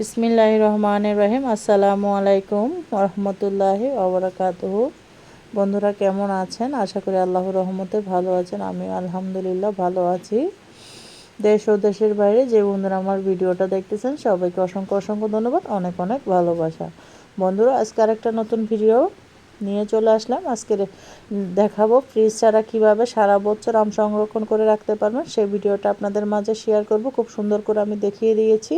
বিসমিল্লাহির রহমানির রহিম। আসসালামু আলাইকুম রহমতুল্লাহি ওবরাকাতুহু। বন্ধুরা কেমন আছেন? আশা করি আল্লাহর রহমতে ভালো আছেন। আমি আলহামদুলিল্লাহ ভালো আছি। দেশ ও দেশের বাইরে যে বন্ধুরা আমার ভিডিওটা দেখতেছেন সবাইকে অসংখ্য অসংখ্য ধন্যবাদ, অনেক অনেক ভালোবাসা। বন্ধুরা আজকে আরেকটা নতুন ভিডিও নিয়ে চলে আসলাম। আজকে দেখাবো ফ্রিজ ছাড়া কীভাবে সারা বছর আম সংরক্ষণ করে রাখতে পারবেন, সেই ভিডিওটা আপনাদের মাঝে শেয়ার করব। খুব সুন্দর করে আমি দেখিয়ে দিয়েছি।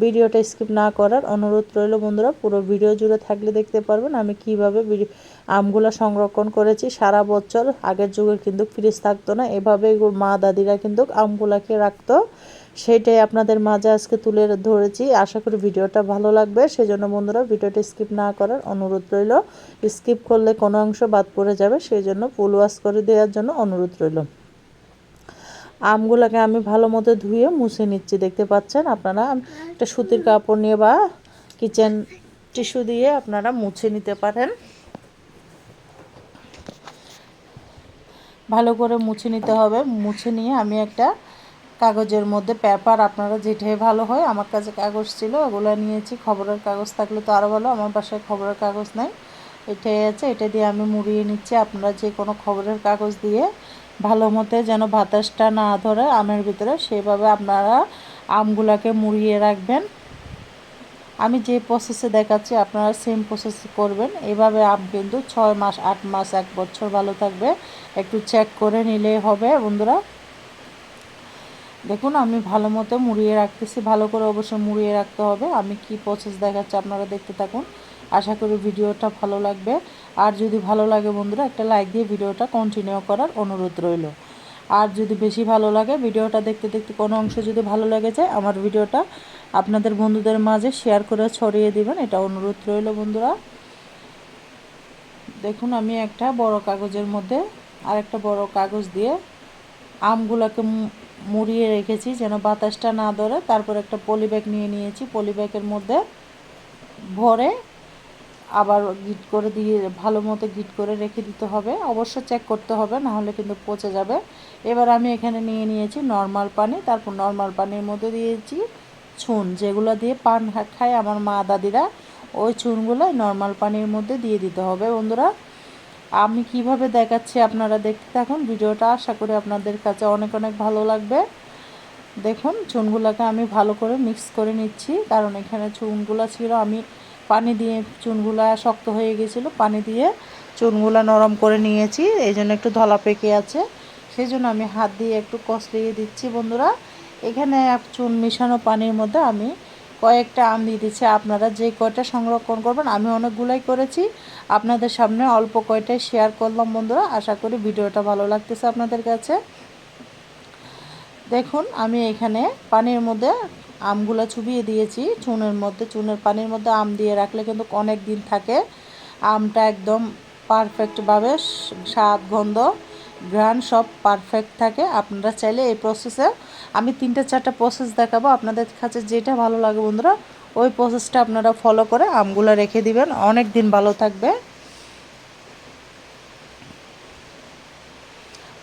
ভিডিওটা স্কিপ না করার অনুরোধ রইল বন্ধুরা, পুরো ভিডিও জুড়ে থাকলে দেখতে পারবেন আমি কিভাবে আমগুলো সংরক্ষণ করেছি সারা বছর। আগের যুগে কিন্তু ফ্রিজ থাকতো না, এভাবে মা দাদিরা কিন্তু আমগুলাকে রাখতো, সেইটাই আপনাদের মাঝে আজকে তুলে ধরেছি। আশা করি ভিডিওটা ভালো লাগবে, সেজন্য বন্ধুরা ভিডিওটা স্কিপ না করার অনুরোধ রইল। স্কিপ করলে কোনো অংশ বাদ পড়ে যাবে, সেই জন্য ফুল ওয়াশ করে দেওয়ার জন্য অনুরোধ রইল। আমগুলোকে আমি ভালো মতো ধুয়ে মুছে নিচ্ছি, দেখতে পাচ্ছেন আপনারা। একটা সুতির কাপড় নিয়ে বা কিচেন টিস্যু দিয়ে আপনারা মুছে নিতে পারেন। ভালো করে মুছে নিতে হবে। মুছে নিয়ে আমি একটা কাগজের মধ্যে পেপার, আপনারা যেটাই ভালো হয়, আমার কাছে কাগজ ছিল ওগুলো নিয়েছি। খবরের কাগজ থাকলে তো আরও ভালো, আমার বাসায় খবরের কাগজ নাই, এটাই আছে। এটা দিয়ে আমি মুড়িয়ে নিচ্ছি। আপনারা যে কোনো খবরের কাগজ দিয়ে ভালো মতো যেন বাতাসটা না ধরে আমের ভিতরে, সেভাবে আপনারা আমগুলাকে মুড়িয়ে রাখবেন। আমি যে প্রসেসে দেখাচ্ছি আপনারা সেম প্রসেস করবেন। এভাবে আম কিন্তু 6 মাস 8 মাস 1 বছর ভালো থাকবে। একটু চেক করে নিলেই হবে বন্ধুরা। দেখুন আমি ভালো মতো মুড়িয়ে রাখতেছি, ভালো করে অবশ্যই মুড়িয়ে রাখতে হবে। আমি কি প্রসেস দেখাচ্ছি আপনারা দেখতে থাকুন। আশা করি ভিডিওটা ভালো লাগবে। আর যদি ভালো লাগে বন্ধুরা একটা লাইক দিয়ে ভিডিওটা কন্টিনিউ করার অনুরোধ রইল। আর যদি বেশি ভালো লাগে ভিডিওটা দেখতে দেখতে কোনো অংশ যদি ভালো লেগে যায়, আমার ভিডিওটা আপনাদের বন্ধুদের মাঝে শেয়ার করে ছড়িয়ে দিবেন, এটা অনুরোধ রইল বন্ধুরা। দেখুন আমি একটা বড় কাগজের মধ্যে আর একটা বড় কাগজ দিয়ে আমগুলোকে মুড়িয়ে রেখেছি যেন বাতাসটা না ধরে। তারপর একটা পলি ব্যাগ নিয়ে নিয়েছি, পলি ব্যাগের মধ্যে ভরে আবার গিট করে দিয়ে ভালো মতো গিট করে রেখে দিতে হবে। অবশ্য চেক করতে হবে, না হলে কিন্তু পচে যাবে। এবার আমি এখানে নিয়ে নিয়েছি নর্মাল পানি, তারপর নর্মাল পানির মধ্যে দিয়েছি চুন, যেগুলো দিয়ে পান খায় আমার মা দাদিরা, ওই চুনগুলো নর্মাল পানির মধ্যে দিয়ে দিতে হবে বন্ধুরা। আমি কিভাবে দেখাচ্ছি আপনারা দেখতে থাকুন ভিডিওটা, আশা করি আপনাদের কাছে অনেক অনেক ভালো লাগবে। দেখুন চুনগুলোকে আমি ভালো করে মিক্স করে নিচ্ছি, কারণ এখানে চুনগুলো ছিল, আমি পানি দিয়ে চুনগুলা শক্ত হয়ে গেছিলো, পানি দিয়ে চুনগুলা নরম করে নিয়েছি, এই জন্য একটু ধলা পেকে আছে, সেই জন্য আমি হাত দিয়ে একটু কষলিয়ে দিচ্ছি বন্ধুরা। এখানে চুন মিশানো পানির মধ্যে আমি কয়েকটা আম দিয়ে দিচ্ছি। আপনারা যে কয়টা সংরক্ষণ করবেন, আমি অনেকগুলাই করেছি, আপনাদের সামনে অল্প কয়টাই শেয়ার করলাম বন্ধুরা। আশা করি ভিডিওটা ভালো লাগতেছে আপনাদের কাছে। দেখুন আমি এখানে পানির মধ্যে আমগুলো চুবিয়ে দিয়েছি চুনের মধ্যে। চুনের পানির মধ্যে আম দিয়ে রাখলে কিন্তু অনেক দিন থাকে, আমটা একদম পারফেক্টভাবে স্বাদ গন্ধ ঘ্রাণ সব পারফেক্ট থাকে। আপনারা চাইলে এই প্রসেসে আমি 3-4টা প্রসেস দেখাবো, আপনাদের কাছে যেটা ভালো লাগে বন্ধুরা ওই প্রসেসটা আপনারা ফলো করে আমগুলো রেখে দিবেন, অনেক দিন ভালো থাকবে।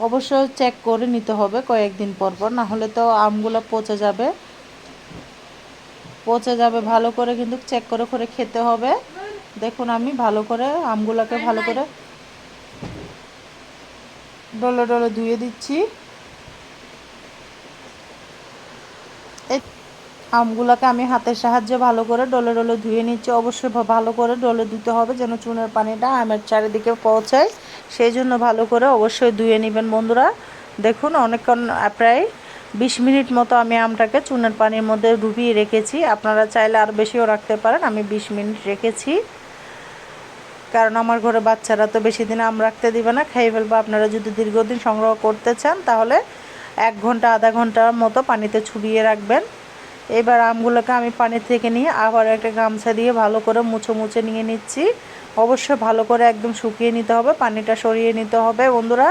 অবশ্যই চেক করে নিতে হবে কয়েকদিন পর পর, না হলে তো আমগুলো পচে যাবে। ভালো করে কিন্তু চেক করে করে খেতে হবে। দেখুন আমি ভালো করে আমগুলোকে ভালো করে ডলে ডলে ধুয়ে দিচ্ছি। এই আমগুলোকে আমি হাতের সাহায্যে ভালো করে ডলে ডলে ধুয়ে নিচ্ছি। অবশ্যই ভালো করে ডলে দিতে হবে যেন চুনের পানিটা আমের চারিদিকে পৌঁছায়, সেই জন্য ভালো করে অবশ্যই ধুয়ে নেবেন বন্ধুরা। দেখুন অনেকক্ষণ প্রায় 20 মিনিট মতো আমি আমটাকে চুনের পানির মধ্যে ডুবিয়ে রেখেছি। আপনারা চাইলে আরও বেশিও রাখতে পারেন, আমি 20 মিনিট রেখেছি, কারণ আমার ঘরে বাচ্চারা তো বেশি দিন আম রাখতে দিবে না, খেয়ে ফেলবো। আপনারা যদি দীর্ঘদিন সংগ্রহ করতে চান তাহলে 1 ঘন্টা আধা ঘন্টার মতো পানিতে চুবিয়ে রাখবেন। এবার আমগুলোকে আমি পানি থেকে নিয়ে আবার একটা গামছা দিয়ে ভালো করে মুছে নিয়ে নিচ্ছি। অবশ্যই ভালো করে একদম শুকিয়ে নিতে হবে, পানিটা সরিয়ে নিতে হবে বন্ধুরা।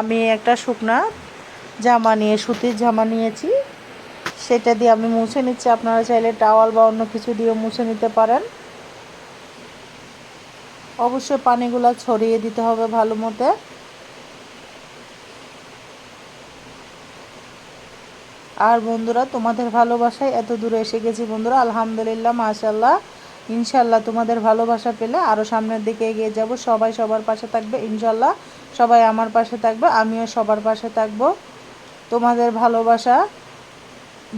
আমি একটা শুকনা জামা নিয়ে সুতির জামা নিয়েছি, সেটা দিয়ে আমি মুছে নিচ্ছি। আপনারা চাইলে টাওয়াল বা অন্য কিছু দিয়ে মুছে নিতে পারেন। অবশ্যই পানিগুলো ছড়িয়ে দিতে হবে ভালো মতো। আর বন্ধুরা তোমাদের ভালোবাসায় এত দূরে এসে গেছি বন্ধুরা, আলহামদুলিল্লাহ, মাশাআল্লাহ। ইনশাআল্লাহ তোমাদের ভালোবাসা পেলে আরও সামনের দিকে এগিয়ে যাব। সবাই সবার পাশে থাকবে ইনশাআল্লাহ, সবাই আমার পাশে থাকবে, আমিও সবার পাশে থাকব। তোমাদের ভালোবাসা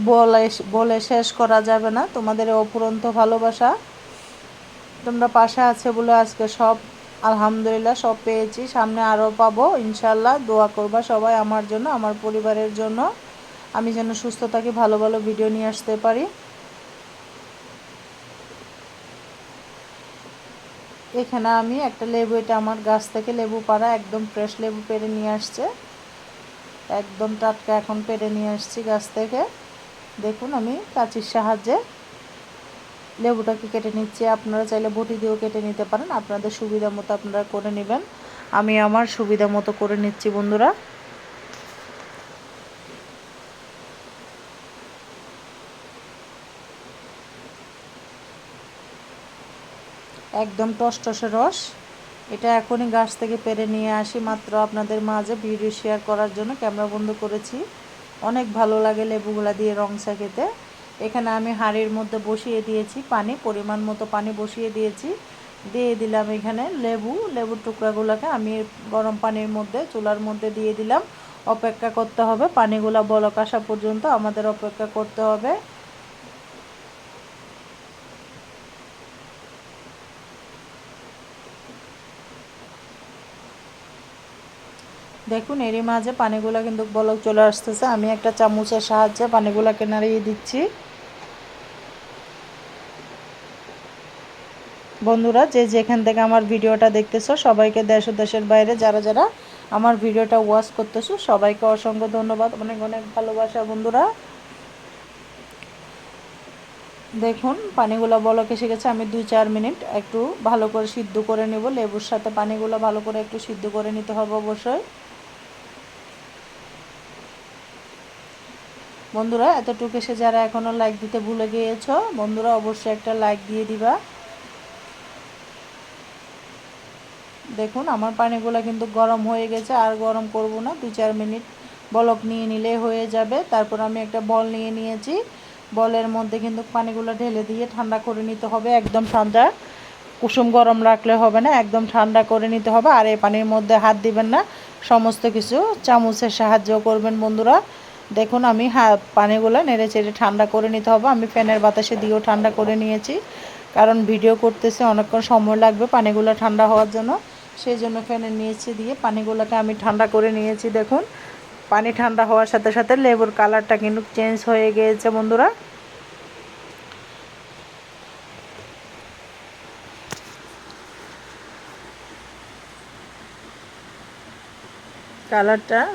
বলে বলে শেষ করা যাবে না। তোমাদের অফুরন্ত ভালোবাসা, তোমরা পাশে আছে বলে আজকে সব আলহামদুলিল্লাহ সব পেয়েছি, সামনে আরও পাবো ইনশাআল্লাহ। দোয়া করবা সবাই আমার জন্য, আমার পরিবারের জন্য, আমি যেন সুস্থ থাকি, ভালো ভালো ভিডিও নিয়ে আসতে পারি। এখানে আমি একটা লেবু, এটা আমার গাছ থেকে লেবু পাড়া, একদম ফ্রেশ লেবু পেড়ে নিয়ে আসছে, একদম টাটকা এখন পেড়ে নিয়ে আসছি গাছ থেকে। দেখুন আমি কাঁচির সাহায্যে লেবুটাকে কেটে নিচ্ছি। আপনারা চাইলে বটি দিয়েও কেটে নিতে পারেন, আপনাদের সুবিধা মতো আপনারা করে নেবেন। আমি আমার সুবিধা মতো করে নিচ্ছি বন্ধুরা। একদম টসটসে রস, এটা এখনই গাছ থেকে পেরে নিয়ে আসি, মাত্র আপনাদের মাঝে ভিডিও শেয়ার করার জন্য ক্যামেরা বন্ধ করেছি। অনেক ভালো লাগে লেবুগুলা দিয়ে রং চা খেতে। এখানে আমি হাঁড়ির মধ্যে বসিয়ে দিয়েছি পানি, পরিমাণ মতো পানি বসিয়ে দিয়েছি, দিয়ে দিলাম এখানে লেবুর টুকরাগুলোকে আমি গরম পানির মধ্যে চুলার মধ্যে দিয়ে দিলাম। অপেক্ষা করতে হবে, পানিগুলা বলক আসা পর্যন্ত আমাদের অপেক্ষা করতে হবে। দেখুন এরই মাঝে পানিগুলো কিন্তু বলক চলে আসতেছে, আমি একটা চামচের সাহায্যে পানিগুলোকে নাড়িয়ে দিচ্ছি। বন্ধুরা যে যেখান থেকে আমার ভিডিওটা দেখতেছো সবাইকে, দেশ ও দেশের বাইরে যারা যারা আমার ভিডিওটা ওয়াচ করতেছো সবাইকে অসংখ্য ধন্যবাদ, অনেক অনেক ভালোবাসা বন্ধুরা। দেখুন পানিগুলো বলক এসে গেছে, আমি 2-4 মিনিট একটু ভালো করে সিদ্ধ করে নেব। লেবুর সাথে পানিগুলো ভালো করে একটু সিদ্ধ করে নিতে হবে অবশ্যই। বন্ধুরা এতটুকু এসে যারা এখনও লাইক দিতে ভুলে গিয়েছো বন্ধুরা, অবশ্যই একটা লাইক দিয়ে দিবা। দেখুন আমার পানিগুলো কিন্তু গরম হয়ে গেছে, আর গরম করব না, 2-4 মিনিট বলক নিয়ে নিলে হয়ে যাবে। তারপর আমি একটা বল নিয়ে নিয়েছি, বলের মধ্যে কিন্তু পানিগুলো ঢেলে দিয়ে ঠান্ডা করে নিতে হবে। একদম ঠান্ডা, কুসুম গরম রাখলে হবে না, একদম ঠান্ডা করে নিতে হবে। আর এই পানির মধ্যে হাত দিবেন না, সমস্ত কিছু চামচের সাহায্য করবেন বন্ধুরা। দেখুন আমি পানিগুলো নেড়ে চেড়ে ঠান্ডা করে নিতে হবে। আমি ফ্যানের বাতাসে দিয়েও ঠান্ডা করে নিয়েছি, কারণ ভিডিও করতেছে অনেকক্ষণ সময় লাগবে পানিগুলো ঠান্ডা হওয়ার জন্য, সেই জন্য ফ্যানের নিচে দিয়ে পানিগুলোকে আমি ঠান্ডা করে নিয়েছি। দেখুন পানি ঠান্ডা হওয়ার সাথে সাথে লেবুর কালারটা কিন্তু চেঞ্জ হয়ে গিয়েছে বন্ধুরা।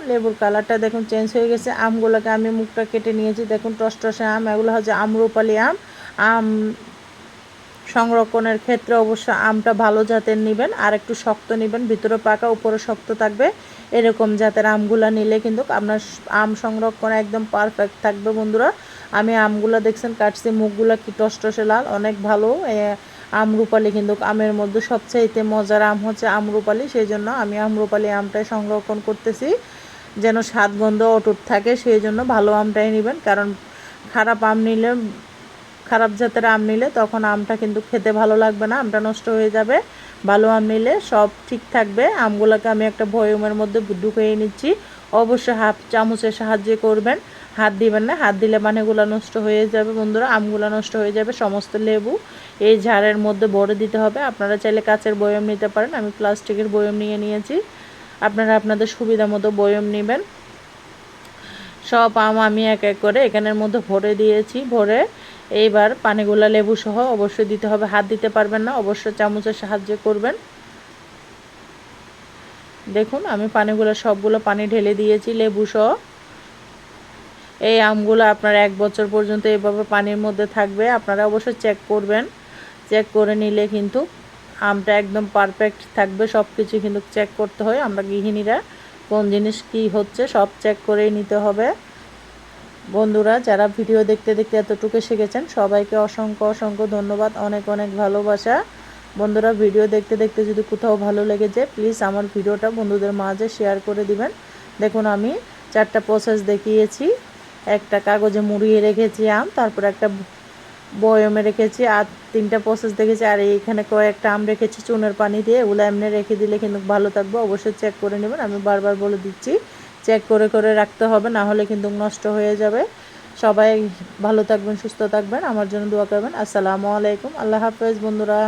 লেবুর কালারটা দেখুন চেঞ্জ হয়ে গেছে। আমগুলোকে আমি মুখটা কেটে নিয়েছি, দেখুন টসটসে আম, এগুলো হচ্ছে আম্রপালি আম। আম সংরক্ষণের ক্ষেত্রে অবশ্য আমটা ভালো জাতের নেবেন, আর একটু শক্ত নেবেন, ভিতরে পাকা উপরে শক্ত থাকবে, এরকম জাতের আমগুলো নিলে কিন্তু আপনার আম সংরক্ষণ একদম পারফেক্ট থাকবে বন্ধুরা। আমি আমগুলো দেখছেন কাটছি, মুখগুলো কি টসটসে লাল, অনেক ভালো। আমরুপালি কিন্তু আমের মধ্যে সবচাইতে মজার আম হচ্ছে আমরুপালি, সেই জন্য আমি আমরুপালি আমটাই সংরক্ষণ করতেছি, যেন স্বাদ গন্ধ অটুট থাকে। সেই জন্য ভালো আমটাই নেবেন, কারণ খারাপ জাতের আম নিলে তখন আমটা কিন্তু খেতে ভালো লাগবে না, আমটা নষ্ট হয়ে যাবে। ভালো আম নিলে সব ঠিক থাকবে। আমগুলোকে আমি একটা বয়মের মধ্যে ঢুকিয়ে নিচ্ছি, অবশ্যই হাফ চামচের সাহায্যে করবেন, হাত দিবেন না, হাত দিলে পানিগুলো নষ্ট হয়ে যাবে বন্ধুরা, আমগুলো নষ্ট হয়ে যাবে। সমস্ত লেবু এই ঝাড়ের মধ্যে ভরে দিতে হবে। আপনারা চাইলে কাচের বয়ম নিতে পারেন, আমি প্লাস্টিকের বয়ম নিয়ে নিয়েছি, আপনারা আপনাদের সুবিধা মতো বয়ম নেবেন। সব আম আমি এক এক করে এখানের মধ্যে ভরে দিয়েছি, ভরে এইবার পানিগুলা লেবু সহ অবশ্যই দিতে হবে, হাত দিতে পারবেন না, অবশ্যই চামচের সাহায্যে করবেন। দেখুন আমি পানিগুলো সবগুলো পানি ঢেলে দিয়েছি লেবু সহ। এই আমগুলো আপনার 1 বছর পর্যন্ত এইভাবে পানির মধ্যে থাকবে, আপনারা অবশ্যই চেক করবেন, চেক করে নিলে কিন্তু আমটা একদম পারফেক্ট থাকবে। সব কিছু কিন্তু চেক করতে হয়, আমরা গৃহিণীরা কোন জিনিস কি হচ্ছে সব চেক করেই নিতে হবে। বন্ধুরা যারা ভিডিও দেখতে দেখতে এতটুকু শিখেছেন সবাইকে অসংখ্য অসংখ্য ধন্যবাদ, অনেক অনেক ভালোবাসা। বন্ধুরা ভিডিও দেখতে দেখতে যদি কোথাও ভালো লেগে যায় প্লিজ আমার ভিডিওটা বন্ধুদের মাঝে শেয়ার করে দিবেন। দেখুন আমি 4টা প্রসেস দেখিয়েছি, একটা কাগজে মুড়িয়ে রেখেছি আম, তারপর একটা বয়মে রেখেছি, আর 3টা প্রসেস দেখেছি। আর এইখানে কয়েকটা আম রেখেছি চুনের পানি দিয়ে। ওগুলো এমনি রেখে দিলে কিন্তু ভালো থাকবে। অবশ্যই চেক করে নেবেন, আমি বারবার বলে দিচ্ছি চেক করে করে রাখতে হবে, না হলে কিন্তু নষ্ট হয়ে যাবে। সবাই ভালো থাকবেন, সুস্থ থাকবেন, আমার জন্য দোয়া করবেন। আসসালামু আলাইকুম, আল্লাহ হাফেজ বন্ধুরা।